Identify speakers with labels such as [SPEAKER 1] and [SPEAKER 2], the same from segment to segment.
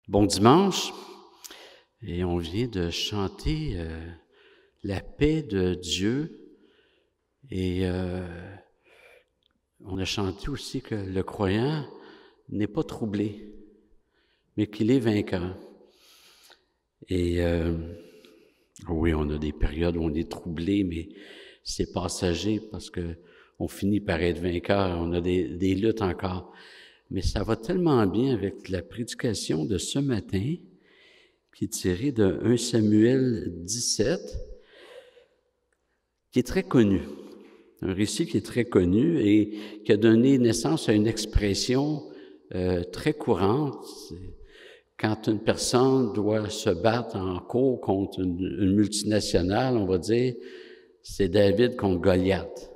[SPEAKER 1] Bon dimanche, et on vient de chanter la paix de Dieu, et on a chanté aussi que le croyant n'est pas troublé, mais qu'il est vainqueur. Et oui, on a des périodes où on est troublé, mais c'est passager parce que on finit par être vainqueur, on a des luttes encore. Mais ça va tellement bien avec la prédication de ce matin, qui est tirée de 1 Samuel 17, qui est très connu. Un récit qui est très connu et qui a donné naissance à une expression très courante. Quand une personne doit se battre en cours contre une multinationale, on va dire, c'est David contre Goliath.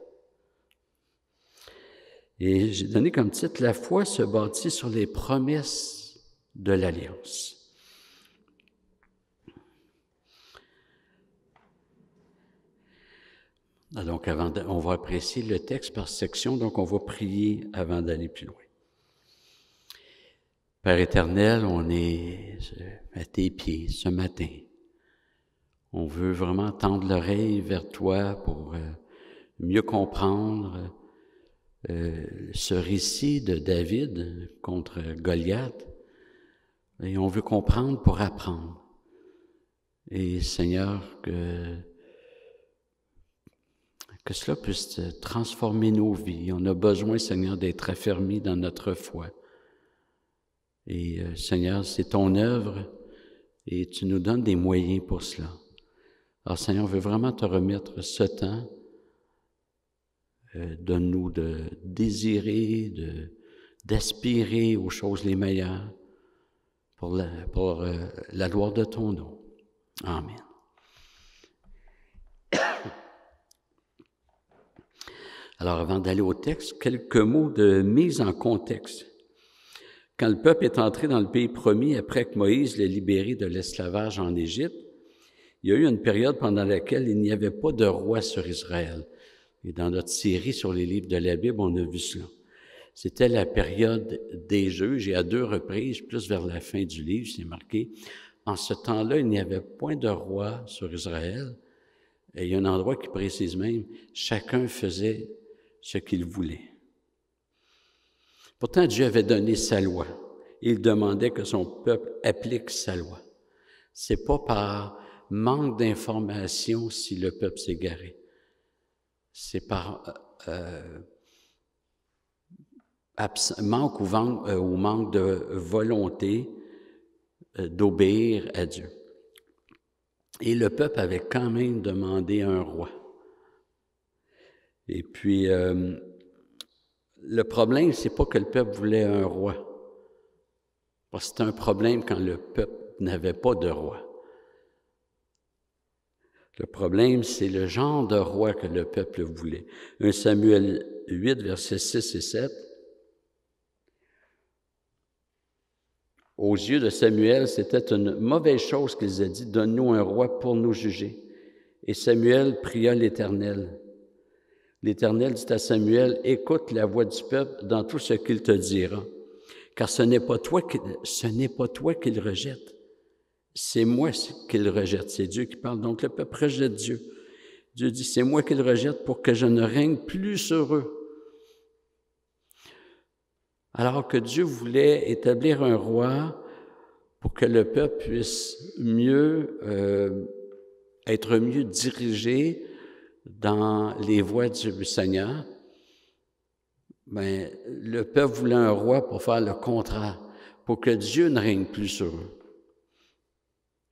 [SPEAKER 1] Et j'ai donné comme titre « La foi se bâtit sur les promesses de l'Alliance ». Donc, on va apprécier le texte par section, donc on va prier avant d'aller plus loin. Père éternel, on est à tes pieds ce matin. On veut vraiment tendre l'oreille vers toi pour mieux comprendre ce récit de David contre Goliath. Et on veut comprendre pour apprendre. Et Seigneur, que cela puisse transformer nos vies. On a besoin, Seigneur, d'être affermis dans notre foi. Et Seigneur, c'est ton œuvre et tu nous donnes des moyens pour cela. Alors Seigneur, on veut vraiment te remettre ce temps. Donne-nous de désirer, d'aspirer aux choses les meilleures pour la gloire de ton nom. Amen. Alors, avant d'aller au texte, quelques mots de mise en contexte. Quand le peuple est entré dans le pays promis, après que Moïse l'ait libéré de l'esclavage en Égypte, il y a eu une période pendant laquelle il n'y avait pas de roi sur Israël. Et dans notre série sur les livres de la Bible, on a vu cela. C'était la période des juges, et à 2 reprises, plus vers la fin du livre, c'est marqué, en ce temps-là, il n'y avait point de roi sur Israël. Et il y a un endroit qui précise même, chacun faisait ce qu'il voulait. Pourtant, Dieu avait donné sa loi. Il demandait que son peuple applique sa loi. C'est pas par manque d'information si le peuple s'est égaré. C'est par manque ou manque de volonté d'obéir à Dieu. Et le peuple avait quand même demandé un roi. Et puis, le problème, c'est pas que le peuple voulait un roi. Parce que c'était un problème quand le peuple n'avait pas de roi. Le problème, c'est le genre de roi que le peuple voulait. 1 Samuel 8, versets 6 et 7. Aux yeux de Samuel, c'était une mauvaise chose qu'ils aient dit, « Donne-nous un roi pour nous juger. » Et Samuel pria l'Éternel. L'Éternel dit à Samuel, « Écoute la voix du peuple dans tout ce qu'il te dira, car ce n'est pas toi qu'il rejette. C'est moi qu'il rejette. » C'est Dieu qui parle. Donc le peuple rejette Dieu. Dieu dit, « C'est moi qu'il rejette pour que je ne règne plus sur eux. » Alors que Dieu voulait établir un roi pour que le peuple puisse être mieux dirigé dans les voies du Seigneur, mais le peuple voulait un roi pour faire le contraire, pour que Dieu ne règne plus sur eux.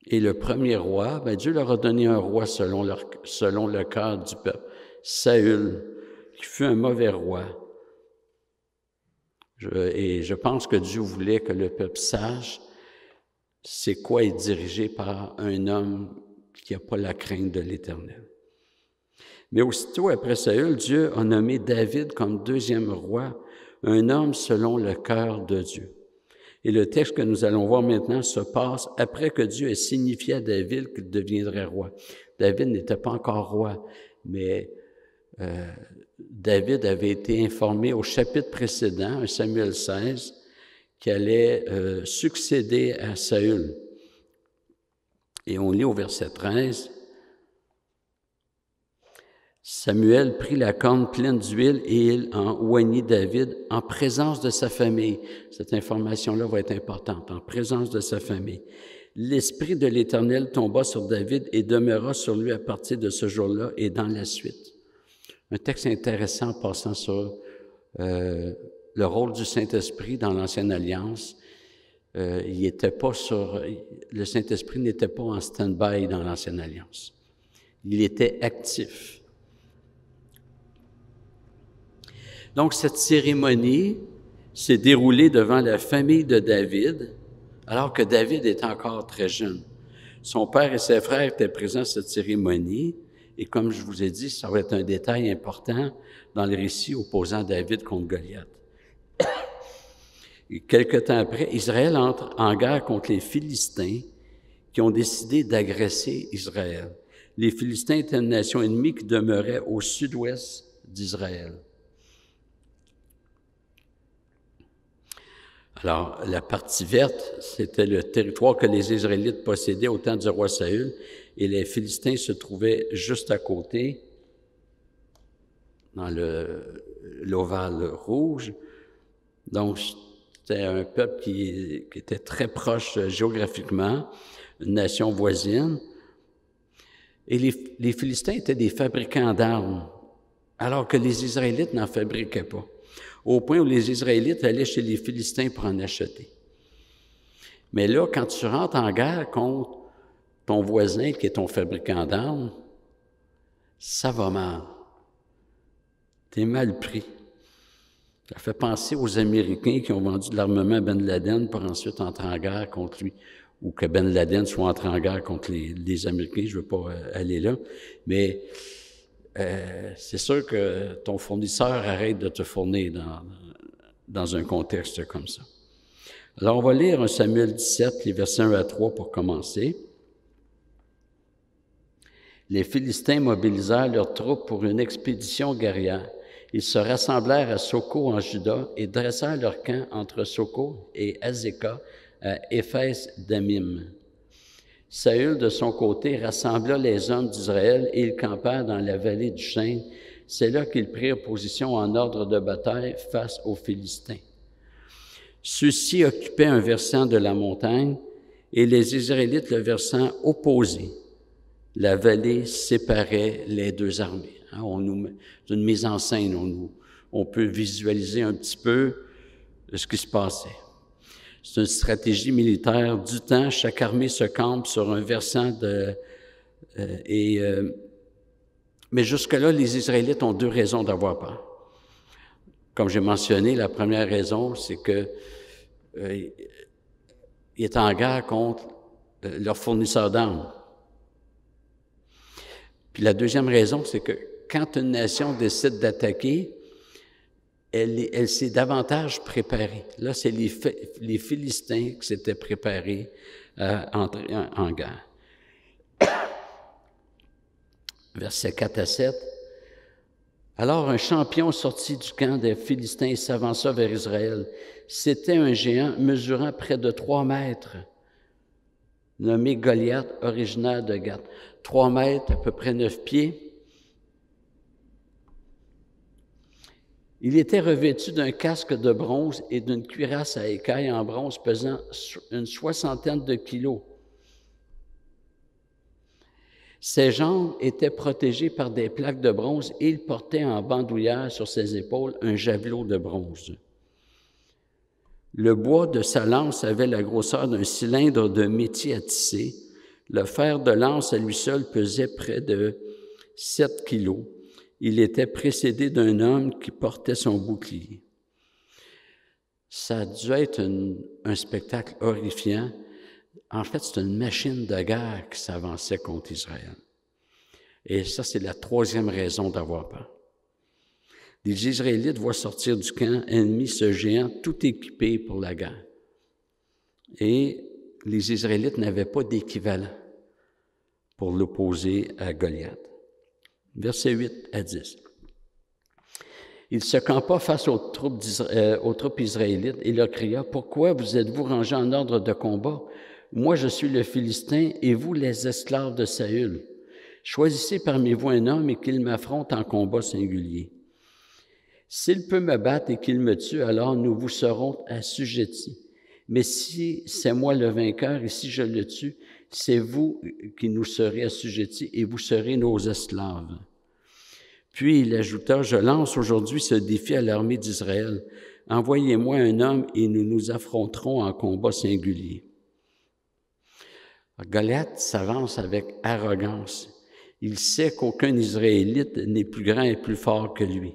[SPEAKER 1] Et le premier roi, Dieu leur a donné un roi selon le cœur du peuple, Saül, qui fut un mauvais roi. Et je pense que Dieu voulait que le peuple sache c'est quoi être dirigé par un homme qui n'a pas la crainte de l'Éternel. Mais aussitôt après Saül, Dieu a nommé David comme deuxième roi, un homme selon le cœur de Dieu. Et le texte que nous allons voir maintenant se passe après que Dieu ait signifié à David qu'il deviendrait roi. David n'était pas encore roi, mais David avait été informé au chapitre précédent, Samuel 16, qui allait succéder à Saül. Et on lit au verset 13, « Samuel prit la corne pleine d'huile et il en oignit David en présence de sa famille. » Cette information-là va être importante, en présence de sa famille. « L'Esprit de l'Éternel tomba sur David et demeura sur lui à partir de ce jour-là et dans la suite. » Un texte intéressant passant sur le rôle du Saint-Esprit dans l'Ancienne Alliance. Le Saint-Esprit n'était pas en stand-by dans l'Ancienne Alliance. Il était actif. Donc, cette cérémonie s'est déroulée devant la famille de David, alors que David est encore très jeune. Son père et ses frères étaient présents à cette cérémonie, et comme je vous ai dit, ça va être un détail important dans le récit opposant David contre Goliath. Et quelque temps après, Israël entre en guerre contre les Philistins qui ont décidé d'agresser Israël. Les Philistins étaient une nation ennemie qui demeurait au sud-ouest d'Israël. Alors, la partie verte, c'était le territoire que les Israélites possédaient au temps du roi Saül, et les Philistins se trouvaient juste à côté, dans l'ovale rouge. Donc, c'était un peuple qui était très proche géographiquement, une nation voisine. Et les Philistins étaient des fabricants d'armes, alors que les Israélites n'en fabriquaient pas, au point où les Israélites allaient chez les Philistins pour en acheter. Mais là, quand tu rentres en guerre contre ton voisin qui est ton fabricant d'armes, ça va mal. T'es mal pris. Ça fait penser aux Américains qui ont vendu de l'armement à Ben Laden pour ensuite entrer en guerre contre lui, ou que Ben Laden soit entré en guerre contre les Américains. Je ne veux pas aller là, mais c'est sûr que ton fournisseur arrête de te fournir dans un contexte comme ça. Alors, on va lire 1 Samuel 17, les versets 1 à 3 pour commencer. Les Philistins mobilisèrent leurs troupes pour une expédition guerrière. Ils se rassemblèrent à Soko en Juda et dressèrent leur camp entre Soko et Azéka à Éphès-Damim. Saül, de son côté, rassembla les hommes d'Israël et ils campèrent dans la vallée du Chêne. C'est là qu'ils prirent position en ordre de bataille face aux Philistins. Ceux-ci occupaient un versant de la montagne et les Israélites le versant opposé. La vallée séparait les deux armées. C'est une mise en scène, on peut visualiser un petit peu ce qui se passait. C'est une stratégie militaire du temps. Chaque armée se campe sur un versant mais jusque-là, les Israélites ont deux raisons d'avoir peur. Comme j'ai mentionné, la première raison, c'est que ils étaient en guerre contre leurs fournisseurs d'armes. Puis la deuxième raison, c'est que quand une nation décide d'attaquer, elle s'est davantage préparée. Là, c'est les Philistins qui s'étaient préparés à entrer en guerre. Versets 4 à 7. Alors un champion sortit du camp des Philistins et s'avança vers Israël. C'était un géant mesurant près de 3 mètres, nommé Goliath, originaire de Gath. 3 mètres, à peu près 9 pieds. Il était revêtu d'un casque de bronze et d'une cuirasse à écailles en bronze pesant une 60aine de kilos. Ses jambes étaient protégées par des plaques de bronze et il portait en bandoulière sur ses épaules un javelot de bronze. Le bois de sa lance avait la grosseur d'un cylindre de métier à tisser. Le fer de lance à lui seul pesait près de 7 kilos. Il était précédé d'un homme qui portait son bouclier. Ça a dû être un spectacle horrifiant. En fait, c'est une machine de guerre qui s'avançait contre Israël. Et ça, c'est la troisième raison d'avoir peur. Les Israélites voient sortir du camp ennemi ce géant tout équipé pour la guerre. Et les Israélites n'avaient pas d'équivalent pour l'opposer à Goliath. Versets 8 à 10. Il se campa face aux troupes israélites et leur cria, « Pourquoi vous êtes-vous rangés en ordre de combat? Moi, je suis le Philistin et vous, les esclaves de Saül. Choisissez parmi vous un homme et qu'il m'affronte en combat singulier. S'il peut me battre et qu'il me tue, alors nous vous serons assujettis. Mais si c'est moi le vainqueur et si je le tue, c'est vous qui nous serez assujettis et vous serez nos esclaves. » Puis il ajouta, « Je lance aujourd'hui ce défi à l'armée d'Israël. Envoyez-moi un homme et nous nous affronterons en combat singulier. » Goliath s'avance avec arrogance. Il sait qu'aucun Israélite n'est plus grand et plus fort que lui.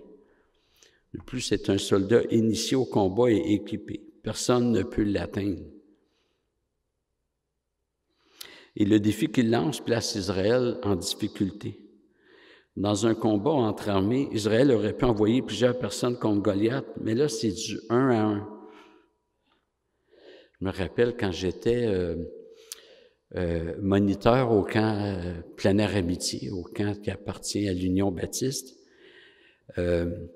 [SPEAKER 1] De plus, c'est un soldat initié au combat et équipé. Personne ne peut l'atteindre. Et le défi qu'il lance place Israël en difficulté. Dans un combat entre armées, Israël aurait pu envoyer plusieurs personnes contre Goliath, mais là, c'est du 1 à 1. Je me rappelle quand j'étais moniteur au camp Plein-Air Amitié, au camp qui appartient à l'Union baptiste, le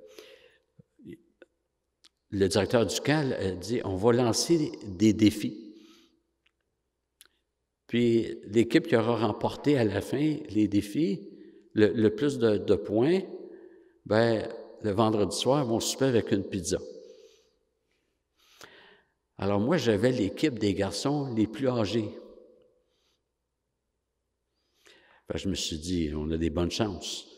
[SPEAKER 1] directeur du camp a dit, on va lancer des défis. Puis l'équipe qui aura remporté à la fin les défis, le plus de points, ben le vendredi soir, ils vont souper avec une pizza. Alors moi, j'avais l'équipe des garçons les plus âgés. Ben, je me suis dit, on a des bonnes chances.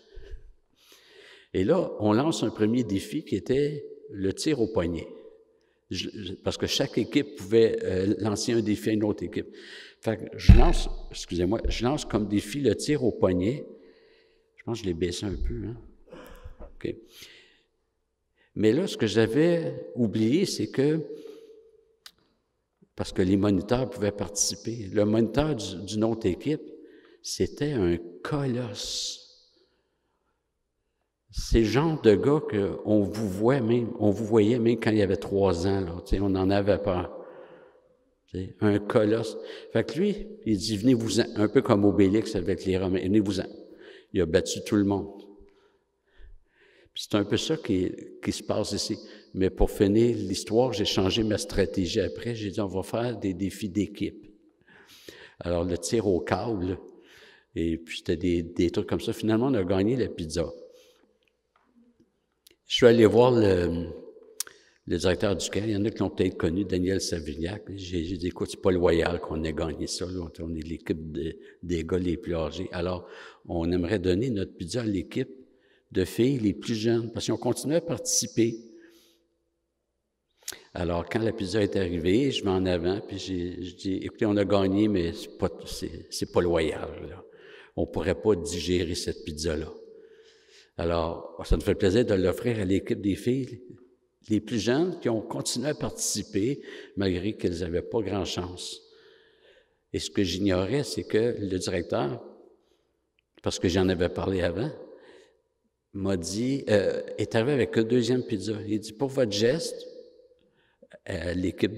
[SPEAKER 1] Et là, on lance un premier défi qui était le tir au poignet. Parce que chaque équipe pouvait lancer un défi à une autre équipe. Fait que je lance comme défi le tir au poignet. Je pense que je l'ai baissé un peu, hein? OK. Mais là, ce que j'avais oublié, c'est que, parce que les moniteurs pouvaient participer, le moniteur d'une autre équipe, c'était un colosse. C'est le genre de gars qu'on vous voyait même quand il y avait 3 ans, là, on en avait peur. Un colosse. Fait que lui, il dit, venez-vous-en, un peu comme Obélix avec les Romains, venez-vous-en. Il a battu tout le monde. Puis c'est un peu ça qui se passe ici. Mais pour finir l'histoire, j'ai changé ma stratégie après. J'ai dit, on va faire des défis d'équipe. Alors, le tir au câble, et puis c'était des trucs comme ça. Finalement, on a gagné la pizza. Je suis allé voir le directeur du camp. Il y en a qui l'ont peut-être connu, Daniel Savignac. J'ai dit, écoute, c'est pas loyal qu'on ait gagné ça. Là. On est l'équipe des gars les plus âgés. Alors, on aimerait donner notre pizza à l'équipe de filles les plus jeunes, parce qu'ils ont continué à participer. Alors, quand la pizza est arrivée, je vais en avant, puis je dis, écoutez, on a gagné, mais c'est pas loyal, là. On pourrait pas digérer cette pizza-là. Alors, ça nous fait plaisir de l'offrir à l'équipe des filles les plus jeunes qui ont continué à participer, malgré qu'elles n'avaient pas grand chance. Et ce que j'ignorais, c'est que le directeur, parce que j'en avais parlé avant, m'a dit, est arrivé avec une deuxième pizza. Il dit, pour votre geste, à l'équipe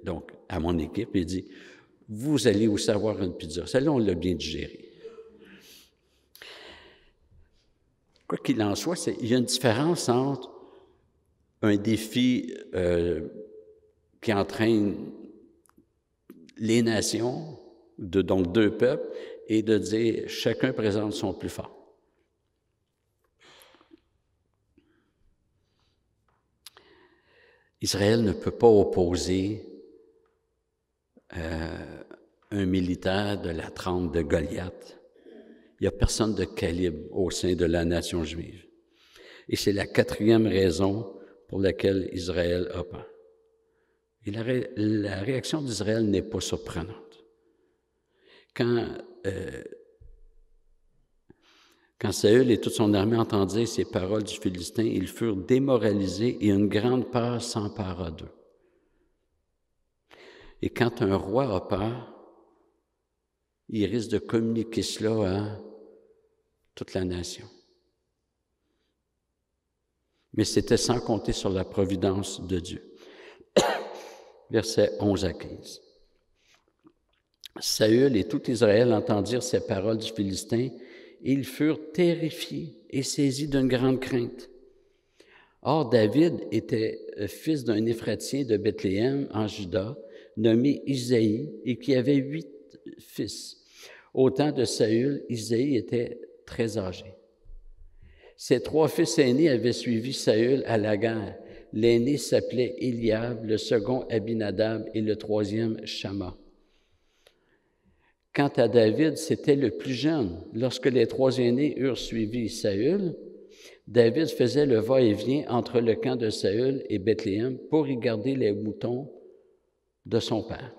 [SPEAKER 1] donc à mon équipe, il dit, vous allez aussi avoir une pizza. Celle-là, on l'a bien digérée. Quoi qu'il en soit, il y a une différence entre un défi qui entraîne les nations, donc 2 peuples, et de dire chacun présente son plus fort. Israël ne peut pas opposer un militaire de la trempe de Goliath. Il n'y a personne de calibre au sein de la nation juive. Et c'est la 4e raison pour laquelle Israël a peur. Et la réaction d'Israël n'est pas surprenante. Quand Saül et toute son armée entendirent ces paroles du Philistin, ils furent démoralisés et une grande peur s'empara d'eux. Et quand un roi a peur, il risque de communiquer cela à toute la nation. Mais c'était sans compter sur la providence de Dieu. Versets 11 à 15. Saül et tout Israël entendirent ces paroles du Philistin, et ils furent terrifiés et saisis d'une grande crainte. Or, David était fils d'un Éphratien de Bethléem, en Juda, nommé Isaïe, et qui avait 8 fils. Au temps de Saül, Isaïe était très âgé. Ses 3 fils aînés avaient suivi Saül à la guerre. L'aîné s'appelait Éliab, le second Abinadab et le troisième Shama. Quant à David, c'était le plus jeune. Lorsque les 3 aînés eurent suivi Saül, David faisait le va-et-vient entre le camp de Saül et Bethléem pour y garder les moutons de son père.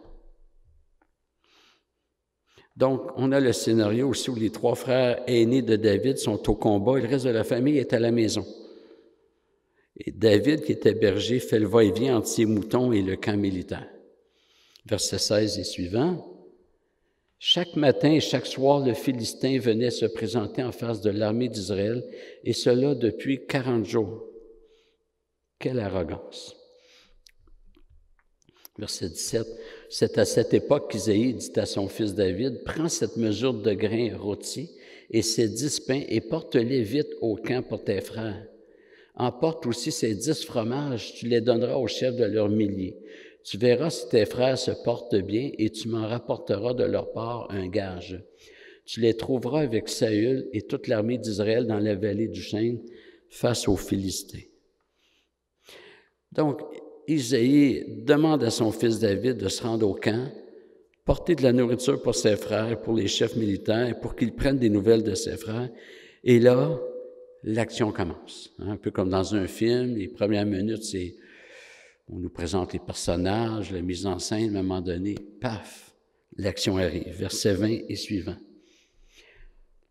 [SPEAKER 1] Donc, on a le scénario aussi où les 3 frères aînés de David sont au combat et le reste de la famille est à la maison. Et David, qui était berger, fait le va-et-vient entre ses moutons et le camp militaire. Verset 16 et suivant. Chaque matin et chaque soir, le Philistin venait se présenter en face de l'armée d'Israël, et cela depuis 40 jours. Quelle arrogance! Verset 17. C'est à cette époque qu'Isaïe dit à son fils David, « Prends cette mesure de grains rôtis et ces 10 pains et porte-les vite au camp pour tes frères. Emporte aussi ces 10 fromages, tu les donneras aux chefs de leurs milliers. Tu verras si tes frères se portent bien et tu m'en rapporteras de leur part un gage. Tu les trouveras avec Saül et toute l'armée d'Israël dans la vallée du Chêne face aux Philistins. » Donc, Isaïe demande à son fils David de se rendre au camp, porter de la nourriture pour ses frères et pour les chefs militaires, pour qu'ils prennent des nouvelles de ses frères. Et là, l'action commence. Un peu comme dans un film, les premières minutes, on nous présente les personnages, la mise en scène, à un moment donné, paf, l'action arrive. Verset 20 et suivant.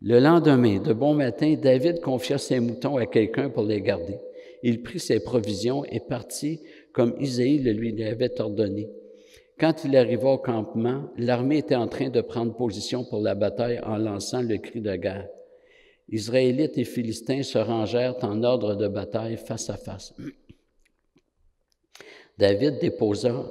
[SPEAKER 1] Le lendemain, de bon matin, David confia ses moutons à quelqu'un pour les garder. Il prit ses provisions et partit comme Isaïe le lui avait ordonné. Quand il arriva au campement, l'armée était en train de prendre position pour la bataille en lançant le cri de guerre. Israélites et Philistins se rangèrent en ordre de bataille face à face. David déposa,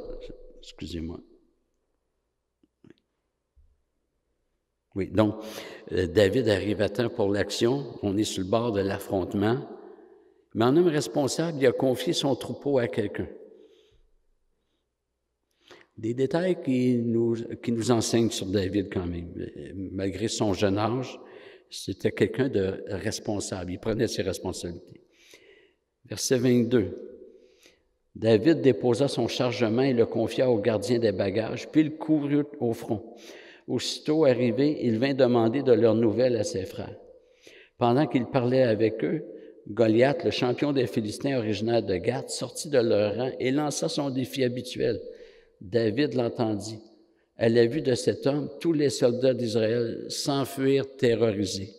[SPEAKER 1] David arrive à temps pour l'action. On est sur le bord de l'affrontement. Mais en homme responsable, il a confié son troupeau à quelqu'un. Des détails qui nous enseignent sur David quand même. Malgré son jeune âge, c'était quelqu'un de responsable. Il prenait ses responsabilités. Verset 22. David déposa son chargement et le confia au gardien des bagages, puis il courut au front. Aussitôt arrivé, il vint demander de leurs nouvelles à ses frères. Pendant qu'il parlait avec eux, Goliath, le champion des Philistins originaire de Gath, sortit de leur rang et lança son défi habituel. David l'entendit. À la vue de cet homme, tous les soldats d'Israël s'enfuirent terrorisés.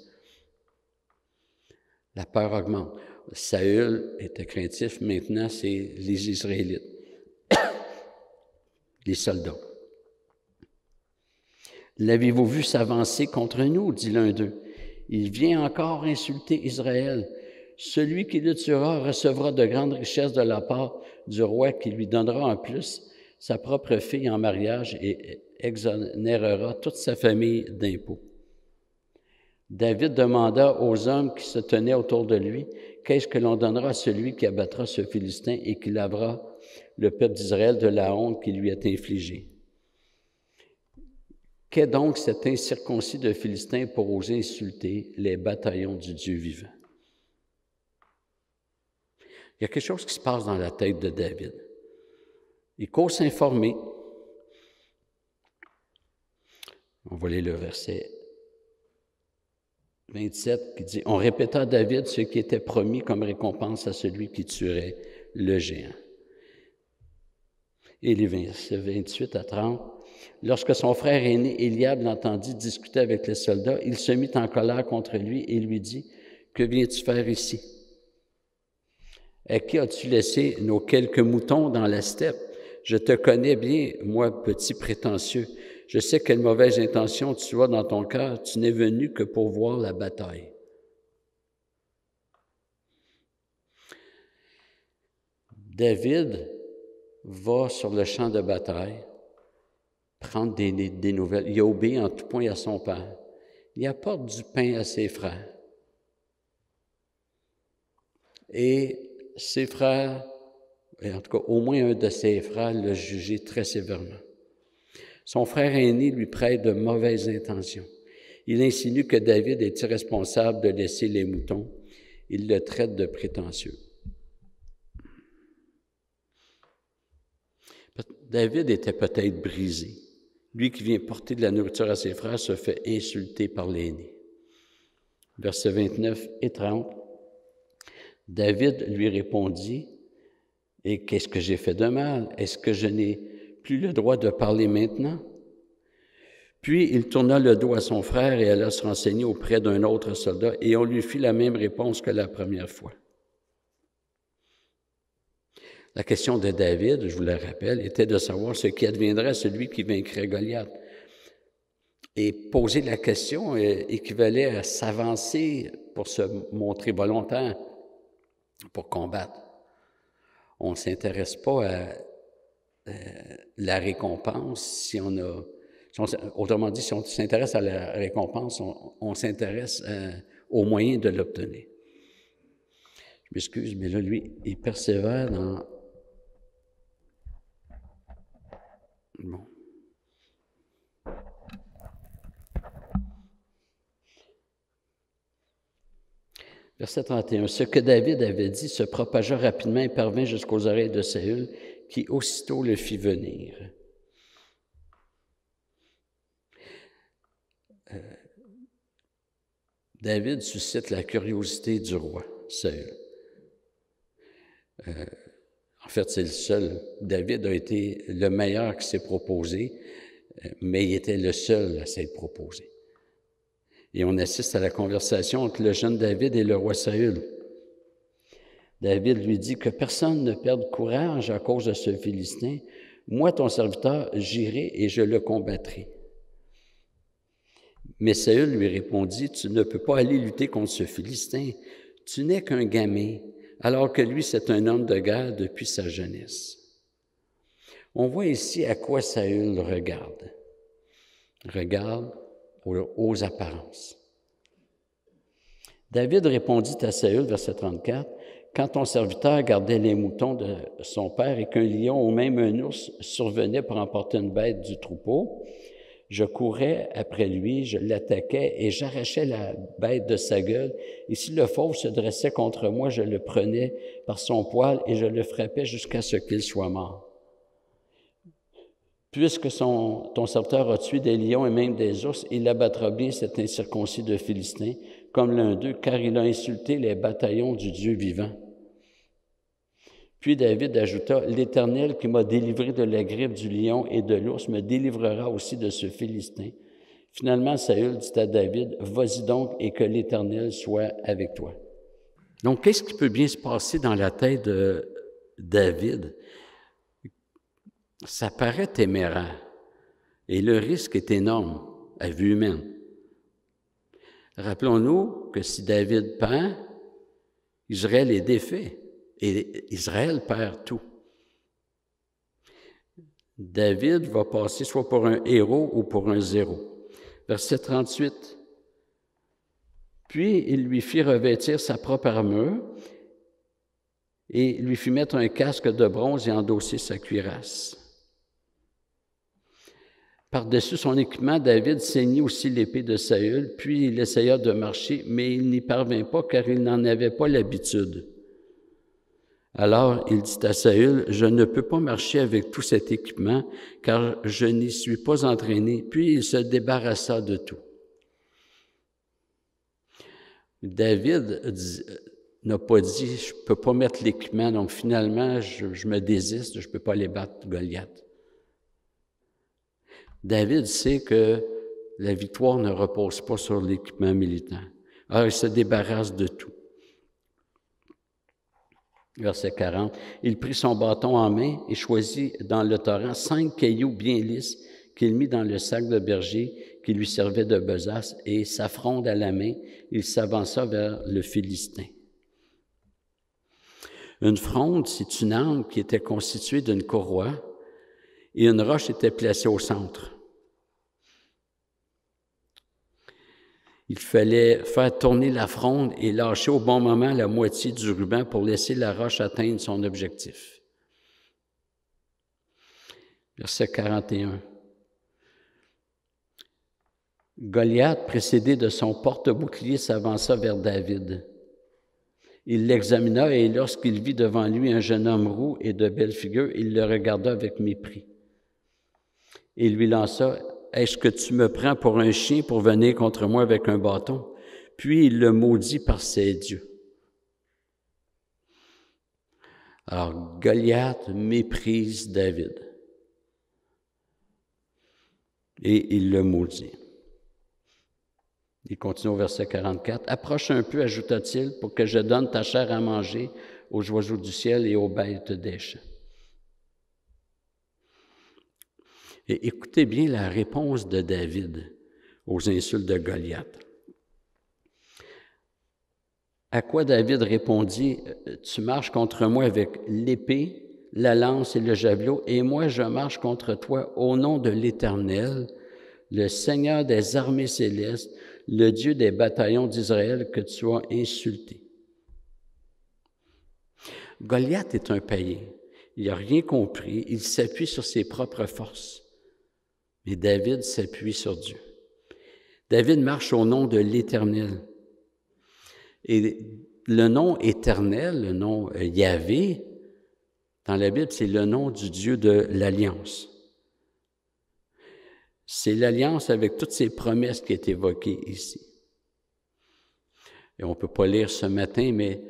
[SPEAKER 1] La peur augmente. Saül était craintif, maintenant c'est les Israélites, les soldats. « L'avez-vous vu s'avancer contre nous? » dit l'un d'eux. « Il vient encore insulter Israël. Celui qui le tuera recevra de grandes richesses de la part du roi qui lui donnera en plus sa propre fille en mariage et exonérera toute sa famille d'impôts. » David demanda aux hommes qui se tenaient autour de lui, « Qu'est-ce que l'on donnera à celui qui abattra ce Philistin et qui lavera le peuple d'Israël de la honte qui lui est infligée? » Qu'est donc cet incirconcis de Philistin pour oser insulter les bataillons du Dieu vivant? Il y a quelque chose qui se passe dans la tête de David. Il court s'informer. On va lire le verset 27 qui dit « On répéta à David ce qui était promis comme récompense à celui qui tuerait le géant. » Et les versets 28 à 30. Lorsque son frère aîné Éliab l'entendit discuter avec les soldats, il se mit en colère contre lui et lui dit « Que viens-tu faire ici? À qui as-tu laissé nos quelques moutons dans la steppe? Je te connais bien, moi, petit prétentieux. Je sais quelle mauvaise intention tu as dans ton cœur. Tu n'es venu que pour voir la bataille. » David va sur le champ de bataille prendre des nouvelles. Il obéit en tout point à son père. Il apporte du pain à ses frères. Et ses frères, et en tout cas au moins un de ses frères, l'a jugé très sévèrement. Son frère aîné lui prête de mauvaises intentions. Il insinue que David est irresponsable de laisser les moutons. Il le traite de prétentieux. David était peut-être brisé. Lui qui vient porter de la nourriture à ses frères se fait insulter par l'aîné. Versets 29 et 30. David lui répondit, « Et qu'est-ce que j'ai fait de mal? Est-ce que je n'ai plus le droit de parler maintenant? » Puis il tourna le dos à son frère et alla se renseigner auprès d'un autre soldat, et on lui fit la même réponse que la première fois. La question de David, je vous le rappelle, était de savoir ce qui adviendrait à celui qui vaincrait Goliath. Et poser la question équivalait à s'avancer pour se montrer volontaire, pour combattre. On ne s'intéresse pas à la récompense autrement dit, si on s'intéresse à la récompense, on s'intéresse aux moyens de l'obtenir. Je m'excuse, mais là, lui, il persévère dans... Bon. Verset 31. Ce que David avait dit se propagea rapidement et parvint jusqu'aux oreilles de Saül, qui aussitôt le fit venir. David suscite la curiosité du roi, Saül. En fait, c'est le seul. David a été le meilleur qui s'est proposé, mais il était le seul à s'être proposé. Et on assiste à la conversation entre le jeune David et le roi Saül. David lui dit que personne ne perde courage à cause de ce Philistin. Moi, ton serviteur, j'irai et je le combattrai. Mais Saül lui répondit, « Tu ne peux pas aller lutter contre ce Philistin. Tu n'es qu'un gamin, alors que lui, c'est un homme de guerre depuis sa jeunesse. » On voit ici à quoi Saül regarde. Regarde aux apparences. David répondit à Saül, verset 34, « Quand ton serviteur gardait les moutons de son père et qu'un lion ou même un ours survenait pour emporter une bête du troupeau, je courais après lui, je l'attaquais et j'arrachais la bête de sa gueule. Et si le fauve se dressait contre moi, je le prenais par son poil et je le frappais jusqu'à ce qu'il soit mort. Puisque ton serviteur a tué des lions et même des ours, il abattra bien cet incirconcis de Philistin, comme l'un d'eux, car il a insulté les bataillons du Dieu vivant. » Puis David ajouta, « L'Éternel qui m'a délivré de la griffe du lion et de l'ours me délivrera aussi de ce Philistin. » Finalement, Saül dit à David, « Vas-y donc et que l'Éternel soit avec toi. » Donc, qu'est-ce qui peut bien se passer dans la tête de David? Ça paraît téméraire et le risque est énorme à vue humaine. Rappelons-nous que si David perd, Israël est défait et Israël perd tout. David va passer soit pour un héros ou pour un zéro. Verset 38. Puis il lui fit revêtir sa propre armure et lui fit mettre un casque de bronze et endosser sa cuirasse. Par-dessus son équipement, David ceignit aussi l'épée de Saül, puis il essaya de marcher, mais il n'y parvint pas car il n'en avait pas l'habitude. Alors il dit à Saül, « Je ne peux pas marcher avec tout cet équipement, car je n'y suis pas entraîné. » Puis il se débarrassa de tout. David n'a pas dit, « Je ne peux pas mettre l'équipement, donc finalement, je me désiste, je ne peux pas aller battre Goliath. » David sait que la victoire ne repose pas sur l'équipement militaire. Alors, il se débarrasse de tout. Verset 40. Il prit son bâton en main et choisit dans le torrent 5 cailloux bien lisses qu'il mit dans le sac de berger qui lui servait de besace et sa fronde à la main, il s'avança vers le Philistin. Une fronde, c'est une arme qui était constituée d'une courroie et une roche était placée au centre. Il fallait faire tourner la fronde et lâcher au bon moment la moitié du ruban pour laisser la roche atteindre son objectif. Verset 41. Goliath, précédé de son porte-bouclier, s'avança vers David. Il l'examina et lorsqu'il vit devant lui un jeune homme roux et de belle figure, il le regarda avec mépris. Et il lui lança « Est-ce que tu me prends pour un chien pour venir contre moi avec un bâton? » Puis il le maudit par ses dieux. Alors Goliath méprise David. Et il le maudit. Il continue au verset 44. « Approche un peu, ajouta-t-il, pour que je donne ta chair à manger aux oiseaux du ciel et aux bêtes des champs. » Et écoutez bien la réponse de David aux insultes de Goliath. À quoi David répondit, « Tu marches contre moi avec l'épée, la lance et le javelot, et moi je marche contre toi au nom de l'Éternel, le Seigneur des armées célestes, le Dieu des bataillons d'Israël que tu as insulté. » Goliath est un païen. Il n'a rien compris. Il s'appuie sur ses propres forces. Mais David s'appuie sur Dieu. David marche au nom de l'Éternel. Et le nom éternel, le nom Yahvé, dans la Bible, c'est le nom du Dieu de l'Alliance. C'est l'Alliance avec toutes ces promesses qui est évoquée ici. Et on ne peut pas lire ce matin, mais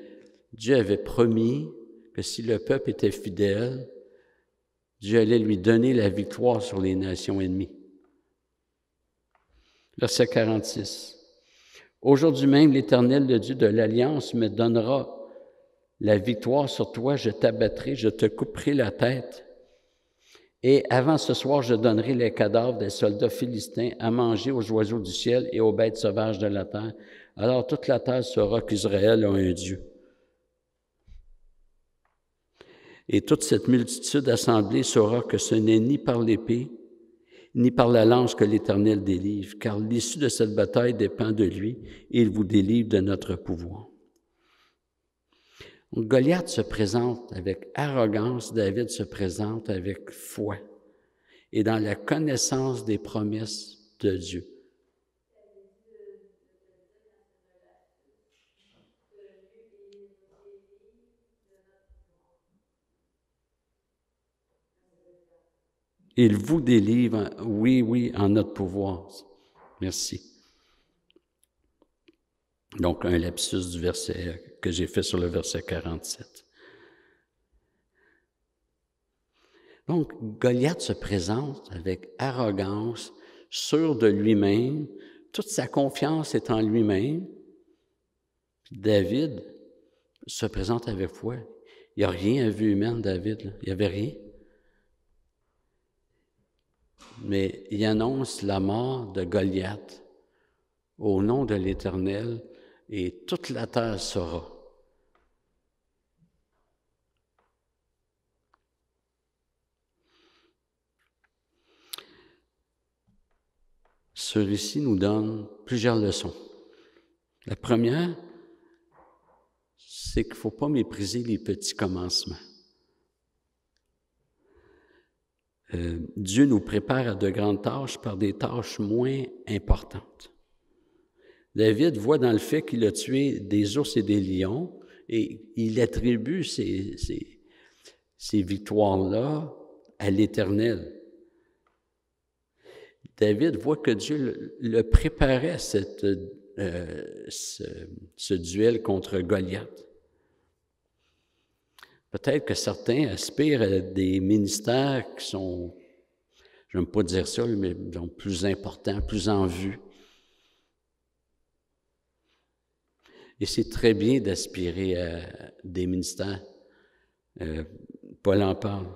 [SPEAKER 1] Dieu avait promis que si le peuple était fidèle, Dieu allait lui donner la victoire sur les nations ennemies. Verset 46. « Aujourd'hui même, l'Éternel, le Dieu de l'Alliance, me donnera la victoire sur toi, je t'abattrai, je te couperai la tête. Et avant ce soir, je donnerai les cadavres des soldats philistins à manger aux oiseaux du ciel et aux bêtes sauvages de la terre. Alors toute la terre saura qu'Israël a un Dieu. Et toute cette multitude assemblée saura que ce n'est ni par l'épée, ni par la lance que l'Éternel délivre, car l'issue de cette bataille dépend de lui, et il vous délivre de notre pouvoir. » Goliath se présente avec arrogance, David se présente avec foi et dans la connaissance des promesses de Dieu. Il vous délivre, oui, en notre pouvoir. Merci. Donc, un lapsus du verset que j'ai fait sur le verset 47. Donc, Goliath se présente avec arrogance, sûr de lui-même, toute sa confiance est en lui-même. David se présente avec foi. Il n'y a rien à vue humaine, David, là. Il n'y avait rien. Mais il annonce la mort de Goliath au nom de l'Éternel, et toute la terre saura. Ce récit nous donne plusieurs leçons. La première, c'est qu'il ne faut pas mépriser les petits commencements. Dieu nous prépare à de grandes tâches par des tâches moins importantes. David voit dans le fait qu'il a tué des ours et des lions, et il attribue ces victoires-là à l'Éternel. David voit que Dieu le préparait à ce duel contre Goliath. Peut-être que certains aspirent à des ministères qui sont, je n'aime pas dire ça, mais plus importants, plus en vue. Et c'est très bien d'aspirer à des ministères. Paul en parle.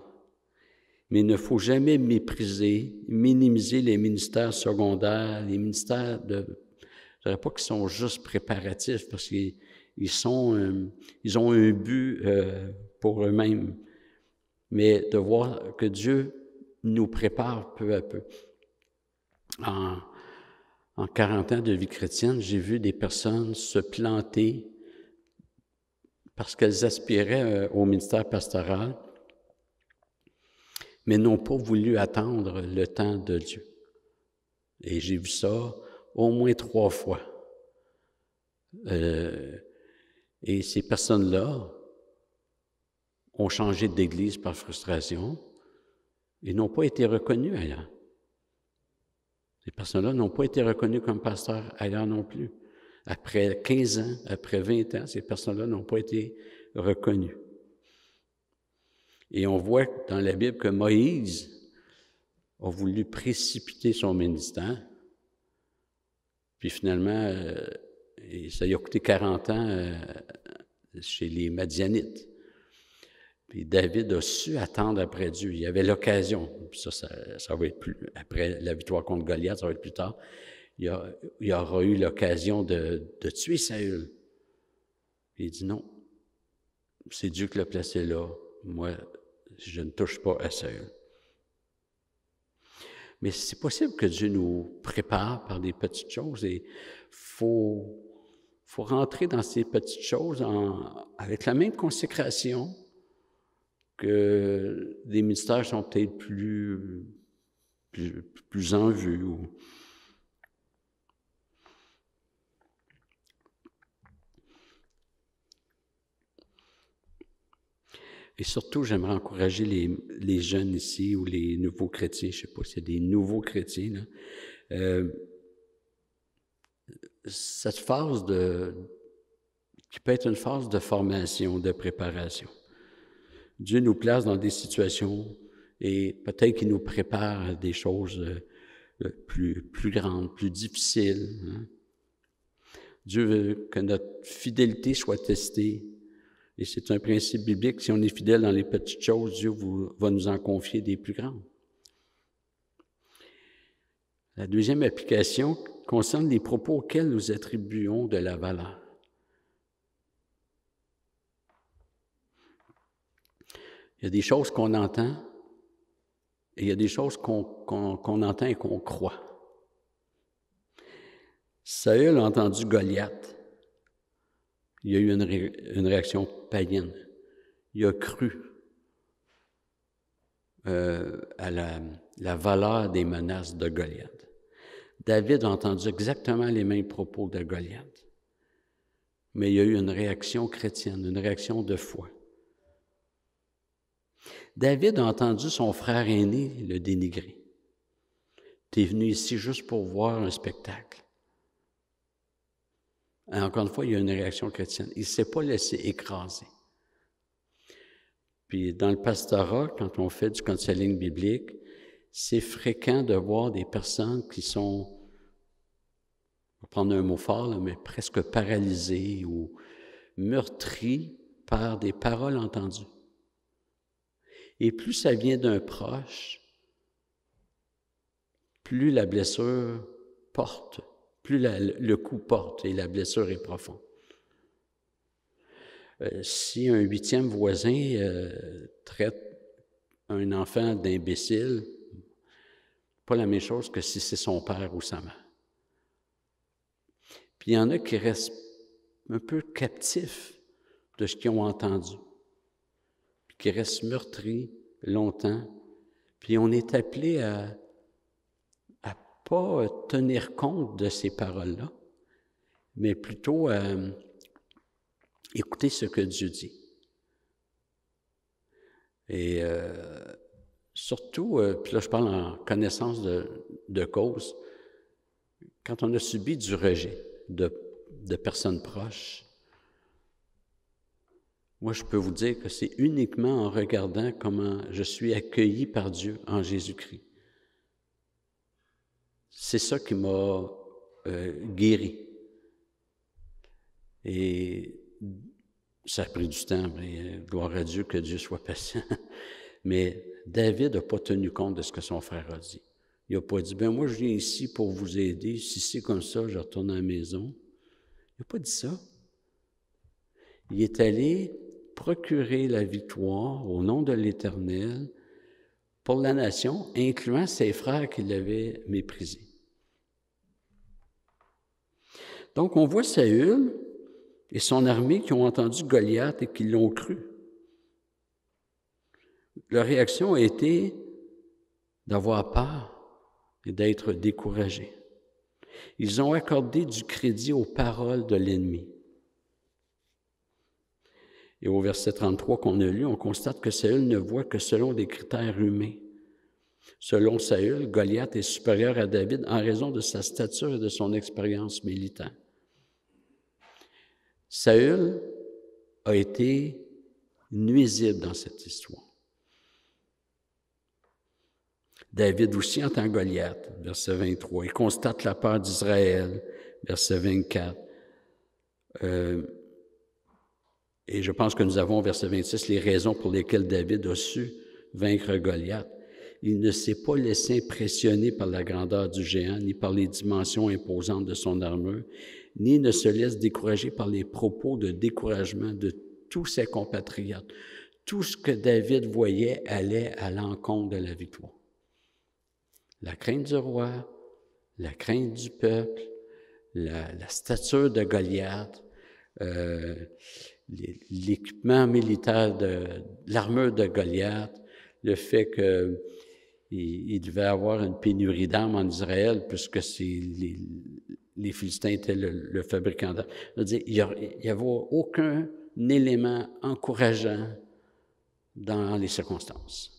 [SPEAKER 1] Mais il ne faut jamais mépriser, minimiser les ministères secondaires, les ministères je ne dirais pas qu'ils sont juste préparatifs, parce qu'ils ont un but pour eux-mêmes. Mais de voir que Dieu nous prépare peu à peu en 40 ans de vie chrétienne, j'ai vu des personnes se planter parce qu'elles aspiraient au ministère pastoral, mais n'ont pas voulu attendre le temps de Dieu. Et j'ai vu ça au moins 3 fois. Et ces personnes-là ont changé d'église par frustration et n'ont pas été reconnues ailleurs. Ces personnes-là n'ont pas été reconnues comme pasteurs ailleurs non plus. Après 15 ans, après 20 ans, ces personnes-là n'ont pas été reconnues. Et on voit dans la Bible que Moïse a voulu précipiter son ministère. Puis finalement, ça lui a coûté 40 ans chez les Madianites. Puis David a su attendre après Dieu. Il y avait l'occasion. Ça va être plus après la victoire contre Goliath, ça va être plus tard. Il y aura eu l'occasion de tuer Saül. Puis il dit non, c'est Dieu qui l'a placé là. Moi, je ne touche pas à Saül. Mais c'est possible que Dieu nous prépare par des petites choses et faut rentrer dans ces petites choses avec la même consécration que des ministères sont peut-être plus en vue. Et surtout, j'aimerais encourager les jeunes ici ou les nouveaux chrétiens, je ne sais pas s'il y a des nouveaux chrétiens, là. Cette phase qui peut être une phase de formation, de préparation. Dieu nous place dans des situations et peut-être qu'il nous prépare à des choses plus grandes, plus difficiles. Hein? Dieu veut que notre fidélité soit testée. Et c'est un principe biblique. Si on est fidèle dans les petites choses, Dieu va nous en confier des plus grandes. La deuxième application concerne les propos auxquels nous attribuons de la valeur. Il y a des choses qu'on entend et il y a des choses qu'on entend et qu'on croit. Saül a entendu Goliath. Il y a eu une réaction païenne. Il a cru à la valeur des menaces de Goliath. David a entendu exactement les mêmes propos de Goliath. Mais il y a eu une réaction chrétienne, une réaction de foi. David a entendu son frère aîné le dénigrer. « Tu es venu ici juste pour voir un spectacle. » Encore une fois, il y a une réaction chrétienne. Il ne s'est pas laissé écraser. Puis dans le pastorat, quand on fait du counseling biblique, c'est fréquent de voir des personnes qui sont, on va prendre un mot fort, là, mais presque paralysées ou meurtries par des paroles entendues. Et plus ça vient d'un proche, plus la blessure porte, plus le coup porte et la blessure est profonde. Si un 8e voisin traite un enfant d'imbécile, pas la même chose que si c'est son père ou sa mère. Puis il y en a qui restent un peu captifs de ce qu'ils ont entendu, puis qui restent meurtris longtemps. Puis on est appelé à pas tenir compte de ces paroles-là, mais plutôt à écouter ce que Dieu dit. Et surtout, puis là je parle en connaissance de cause, quand on a subi du rejet de personnes proches, moi je peux vous dire que c'est uniquement en regardant comment je suis accueilli par Dieu en Jésus-Christ. C'est ça qui m'a guéri. Et ça a pris du temps, mais gloire à Dieu, que Dieu soit patient. Mais David n'a pas tenu compte de ce que son frère a dit. Il n'a pas dit, moi je viens ici pour vous aider, si c'est comme ça, je retourne à la maison. Il n'a pas dit ça. Il est allé procurer la victoire au nom de l'Éternel pour la nation, incluant ses frères qui l'avaient méprisé. Donc, on voit Saül et son armée qui ont entendu Goliath et qui l'ont cru. Leur réaction a été d'avoir peur et d'être découragés. Ils ont accordé du crédit aux paroles de l'ennemi. Et au verset 33 qu'on a lu, on constate que Saül ne voit que selon des critères humains. Selon Saül, Goliath est supérieur à David en raison de sa stature et de son expérience militaire. Saül a été nuisible dans cette histoire. David aussi entend Goliath, verset 23. Il constate la peur d'Israël, verset 24. Et je pense que nous avons, verset 26, les raisons pour lesquelles David a su vaincre Goliath. Il ne s'est pas laissé impressionner par la grandeur du géant, ni par les dimensions imposantes de son armure, ni ne se laisse décourager par les propos de découragement de tous ses compatriotes. Tout ce que David voyait allait à l'encontre de la victoire. La crainte du roi, la crainte du peuple, la stature de Goliath, l'équipement militaire de l'armure de Goliath, le fait qu'il devait avoir une pénurie d'armes en Israël puisque les Philistins étaient le fabricant d'armes. Il n'y avait aucun élément encourageant dans les circonstances.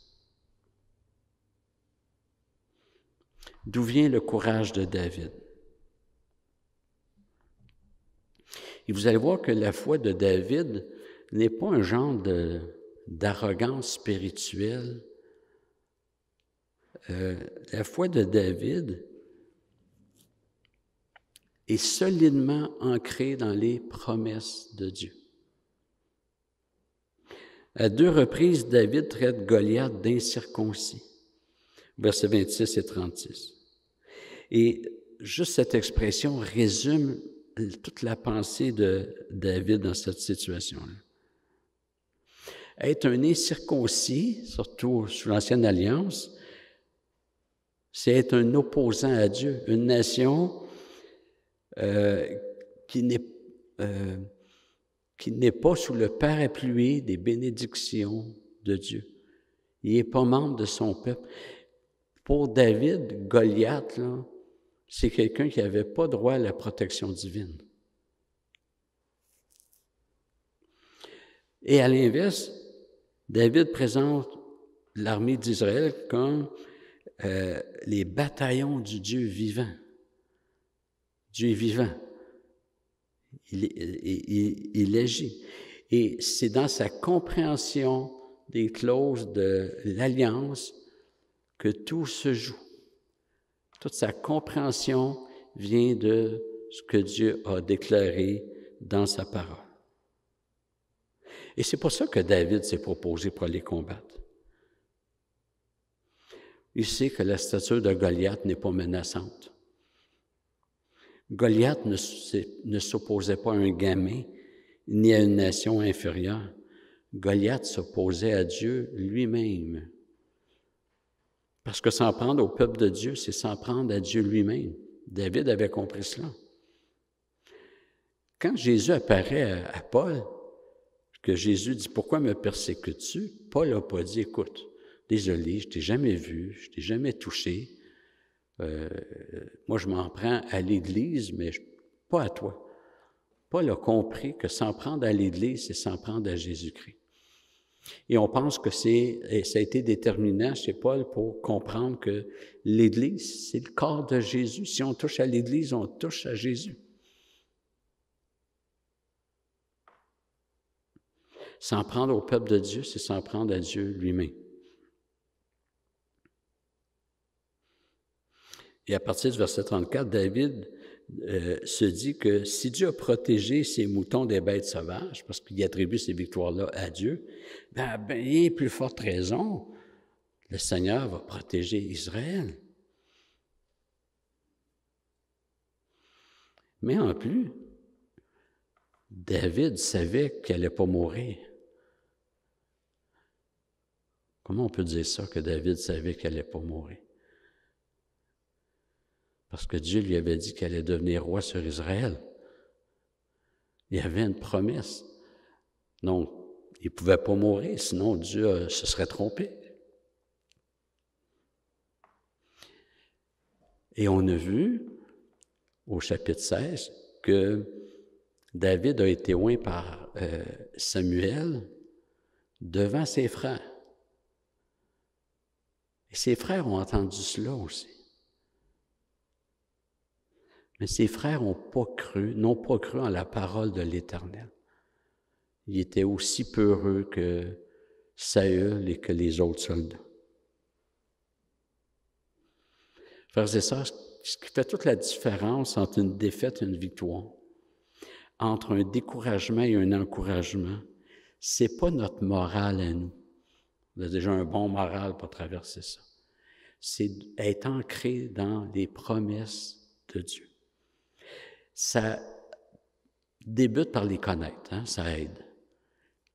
[SPEAKER 1] D'où vient le courage de David? Et vous allez voir que la foi de David n'est pas un genre d'arrogance spirituelle. La foi de David est solidement ancrée dans les promesses de Dieu. À 2 reprises, David traite Goliath d'incirconcis, versets 26 et 36. Et juste cette expression résume toute la pensée de David dans cette situation-là. Être un incirconcis, surtout sous l'Ancienne Alliance, c'est être un opposant à Dieu, une nation qui n'est pas sous le parapluie des bénédictions de Dieu. Il n'est pas membre de son peuple. Pour David, Goliath, là, c'est quelqu'un qui n'avait pas droit à la protection divine. Et à l'inverse, David présente l'armée d'Israël comme les bataillons du Dieu vivant. Dieu est vivant. Il agit. Et c'est dans sa compréhension des clauses de l'Alliance que tout se joue. Toute sa compréhension vient de ce que Dieu a déclaré dans sa parole. Et c'est pour ça que David s'est proposé pour aller combattre. Il sait que la stature de Goliath n'est pas menaçante. Goliath ne s'opposait pas à un gamin, ni à une nation inférieure. Goliath s'opposait à Dieu lui-même. Parce que s'en prendre au peuple de Dieu, c'est s'en prendre à Dieu lui-même. David avait compris cela. Quand Jésus apparaît à Paul, que Jésus dit « Pourquoi me persécutes-tu ?» Paul n'a pas dit « Écoute, désolé, je ne t'ai jamais vu, je ne t'ai jamais touché. Moi, je m'en prends à l'Église, mais pas à toi. » Paul a compris que s'en prendre à l'Église, c'est s'en prendre à Jésus-Christ. Et on pense que ça a été déterminant chez Paul pour comprendre que l'Église, c'est le corps de Jésus. Si on touche à l'Église, on touche à Jésus. S'en prendre au peuple de Dieu, c'est s'en prendre à Dieu lui-même. Et à partir du verset 34, David se dit que si Dieu a protégé ses moutons des bêtes sauvages, parce qu'il attribue ces victoires-là à Dieu, bien plus forte raison, le Seigneur va protéger Israël. Mais en plus, David savait qu'elle n'allait pas mourir. Comment on peut dire ça, que David savait qu'elle n'allait pas mourir? Parce que Dieu lui avait dit qu'elle allait devenir roi sur Israël. Il y avait une promesse. Donc, il ne pouvait pas mourir, sinon Dieu se serait trompé. Et on a vu, au chapitre 16, que David a été oint par Samuel devant ses frères. Et ses frères ont entendu cela aussi. Mais ses frères n'ont pas cru en la parole de l'Éternel. Ils étaient aussi peureux que Saül et que les autres soldats. Frères et sœurs, ce qui fait toute la différence entre une défaite et une victoire, entre un découragement et un encouragement, c'est pas notre morale à nous. On a déjà un bon moral pour traverser ça. C'est être ancré dans les promesses de Dieu. Ça débute par les connaître, ça aide.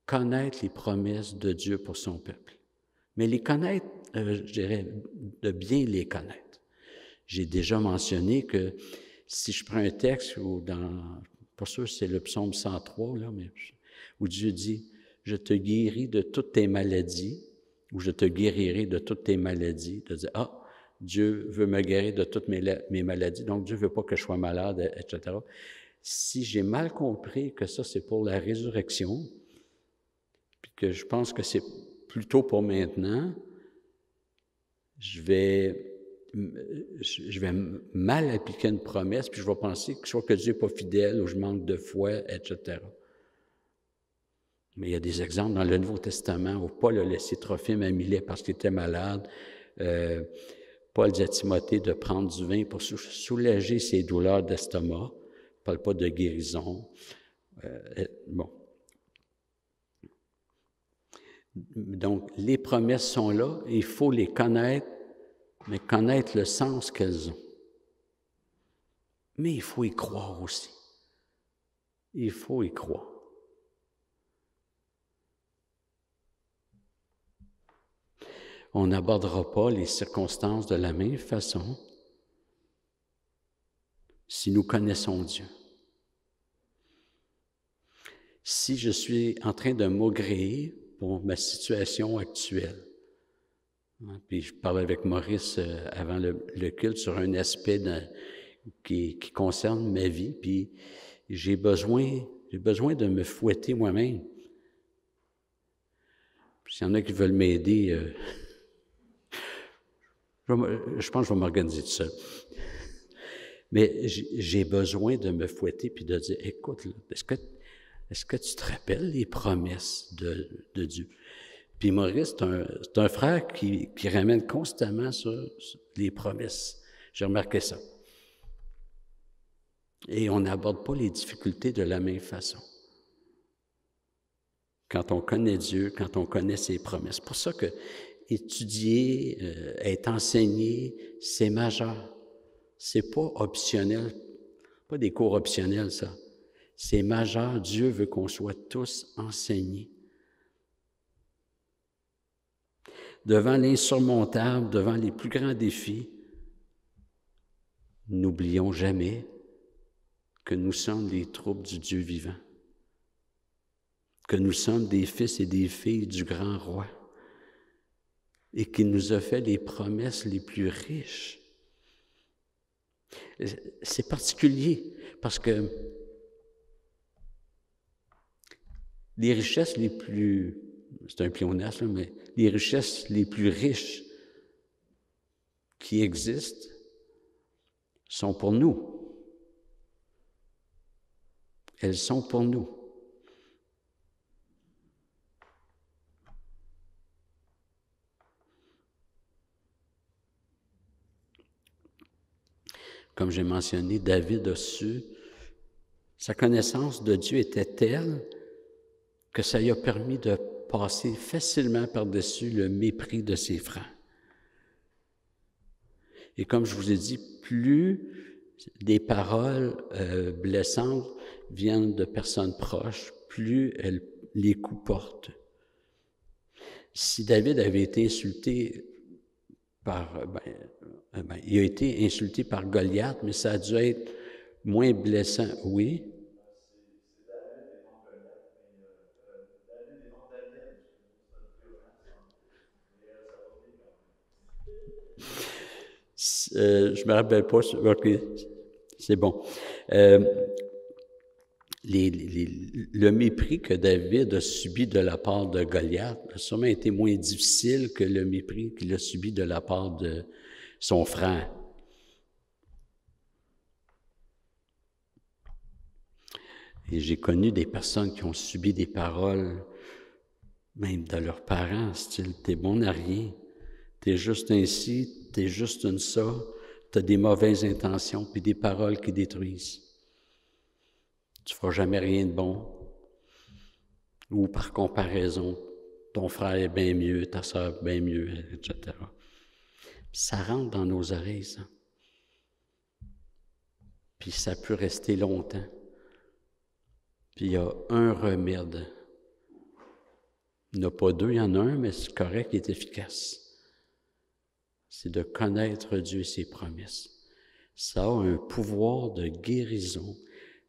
[SPEAKER 1] Connaître les promesses de Dieu pour son peuple. Mais les connaître, je dirais, de bien les connaître. J'ai déjà mentionné que si je prends un texte ou pas sûr c'est le psaume 103, là, mais où Dieu dit « Je te guéris de toutes tes maladies » ou « Je te guérirai de toutes tes maladies », de dire « Ah, Dieu veut me guérir de toutes mes maladies, donc Dieu ne veut pas que je sois malade, etc. » Si j'ai mal compris que ça, c'est pour la résurrection, puis que je pense que c'est plutôt pour maintenant, je vais mal appliquer une promesse, puis je vais penser que soit que Dieu n'est pas fidèle, ou je manque de foi, etc. Mais il y a des exemples dans le Nouveau Testament où Paul a laissé Trophime à Milet parce qu'il était malade. Paul dit à Timothée de prendre du vin pour soulager ses douleurs d'estomac. Il ne parle pas de guérison. Bon. Donc, les promesses sont là, il faut les connaître, mais connaître le sens qu'elles ont. Mais il faut y croire aussi. Il faut y croire. On n'abordera pas les circonstances de la même façon si nous connaissons Dieu. Si je suis en train de maugréer pour ma situation actuelle, puis je parlais avec Maurice avant le culte sur un aspect qui concerne ma vie, puis j'ai besoin de me fouetter moi-même. Puis s'il y en a qui veulent m'aider, je pense que je vais m'organiser tout seul. Mais j'ai besoin de me fouetter puis de dire, écoute, là, est-ce que tu te rappelles les promesses de Dieu? Puis Maurice, c'est un frère qui ramène constamment sur les promesses. J'ai remarqué ça. Et on n'aborde pas les difficultés de la même façon. Quand on connaît Dieu, quand on connaît ses promesses. C'est pour ça que étudier, être enseigné, c'est majeur. C'est pas optionnel, pas des cours optionnels, ça. C'est majeur. Dieu veut qu'on soit tous enseignés. Devant l'insurmontable, devant les plus grands défis, n'oublions jamais que nous sommes les troupes du Dieu vivant, que nous sommes des fils et des filles du grand roi, et qu'il nous a fait les promesses les plus riches. C'est particulier, parce que les richesses les plus, c'est un pléonasme, mais les richesses les plus riches qui existent sont pour nous. Elles sont pour nous. Comme j'ai mentionné, David a su, sa connaissance de Dieu était telle que ça lui a permis de passer facilement par-dessus le mépris de ses frères. Et comme je vous ai dit, plus des paroles blessantes viennent de personnes proches, plus les coups portent. Si David avait été insulté il a été insulté par Goliath, mais ça a dû être moins blessant, oui. Je me rappelle pas. OK, c'est bon. Le mépris que David a subi de la part de Goliath a sûrement été moins difficile que le mépris qu'il a subi de la part de son frère. Et j'ai connu des personnes qui ont subi des paroles, même de leurs parents, style « t'es bon à rien, t'es juste ainsi, t'es juste une ça, t'as des mauvaises intentions, puis des paroles qui détruisent. Tu feras jamais rien de bon. » Ou par comparaison, ton frère est bien mieux, ta sœur bien mieux, etc. Ça rentre dans nos oreilles, ça. Puis ça peut rester longtemps. Puis il y a un remède. Il n'y en a pas deux, il y en a un, mais c'est correct, il est efficace. C'est de connaître Dieu et ses promesses. Ça a un pouvoir de guérison.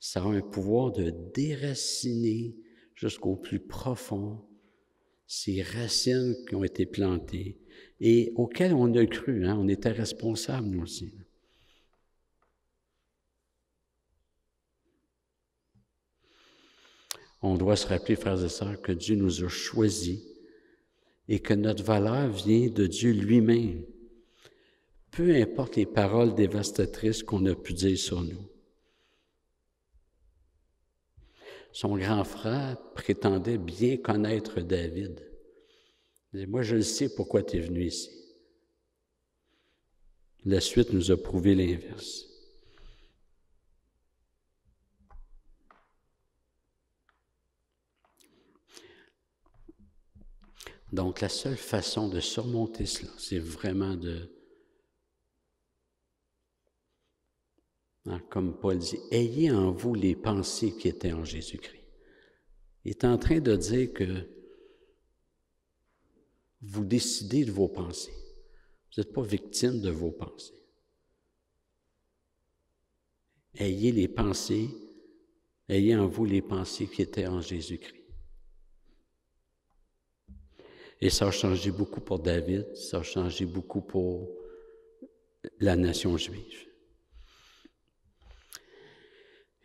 [SPEAKER 1] Ça a un pouvoir de déraciner jusqu'au plus profond ces racines qui ont été plantées et auxquelles on a cru, hein, on était responsables, nous aussi. On doit se rappeler, frères et sœurs, que Dieu nous a choisis et que notre valeur vient de Dieu lui-même. Peu importe les paroles dévastatrices qu'on a pu dire sur nous. Son grand frère prétendait bien connaître David. Il disait, moi, je le sais pourquoi tu es venu ici. La suite nous a prouvé l'inverse. Donc, la seule façon de surmonter cela, c'est vraiment de, comme Paul dit, ayez en vous les pensées qui étaient en Jésus-Christ. Il est en train de dire que vous décidez de vos pensées. Vous n'êtes pas victime de vos pensées. Ayez les pensées, ayez en vous les pensées qui étaient en Jésus-Christ. Et ça a changé beaucoup pour David, ça a changé beaucoup pour la nation juive.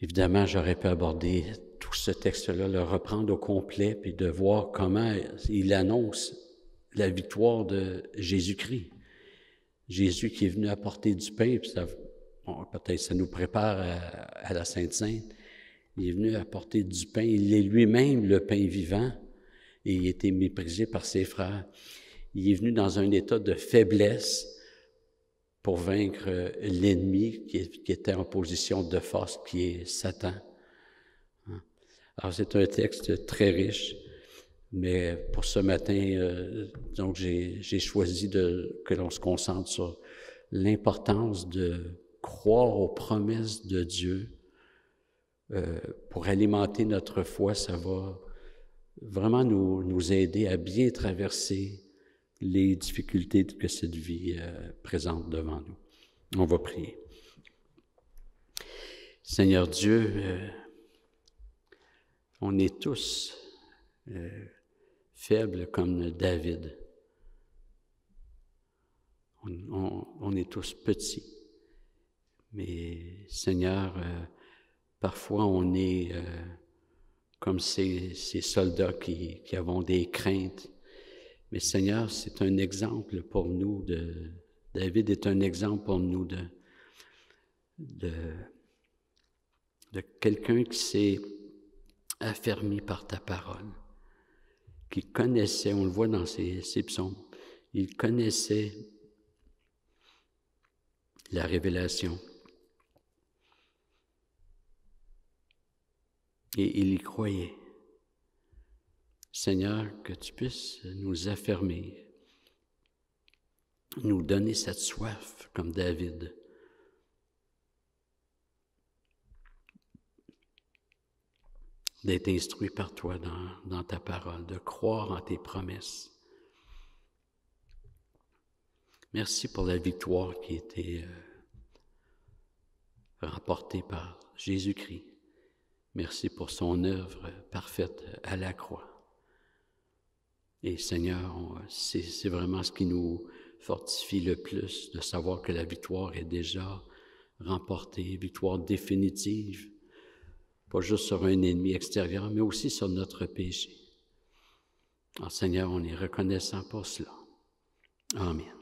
[SPEAKER 1] Évidemment, j'aurais pu aborder tout ce texte-là, le reprendre au complet, puis de voir comment il annonce la victoire de Jésus-Christ. Jésus qui est venu apporter du pain, puis ça, bon, peut-être ça nous prépare à la Sainte-Sainte. Il est venu apporter du pain, il est lui-même le pain vivant, et il a été méprisé par ses frères. Il est venu dans un état de faiblesse pour vaincre l'ennemi qui était en position de force, qui est Satan. Alors, c'est un texte très riche, mais pour ce matin, donc j'ai choisi que l'on se concentre sur l'importance de croire aux promesses de Dieu. Pour alimenter notre foi, ça va vraiment nous aider à bien traverser les difficultés que cette vie présente devant nous. On va prier. Seigneur Dieu, on est tous faibles comme David. On est tous petits. Mais Seigneur, parfois on est comme ces soldats qui avons des craintes. Mais Seigneur, c'est un exemple pour nous David est un exemple pour nous de quelqu'un qui s'est affermi par ta parole, qui connaissait, on le voit dans ses psaumes, il connaissait la révélation. Et il y croyait. Seigneur, que tu puisses nous affermir, nous donner cette soif comme David. D'être instruit par toi dans ta parole, de croire en tes promesses. Merci pour la victoire qui a été remportée par Jésus-Christ. Merci pour son œuvre parfaite à la croix. Et Seigneur, c'est vraiment ce qui nous fortifie le plus de savoir que la victoire est déjà remportée, victoire définitive, pas juste sur un ennemi extérieur, mais aussi sur notre péché. Alors, Seigneur, on est reconnaissant pour cela. Amen.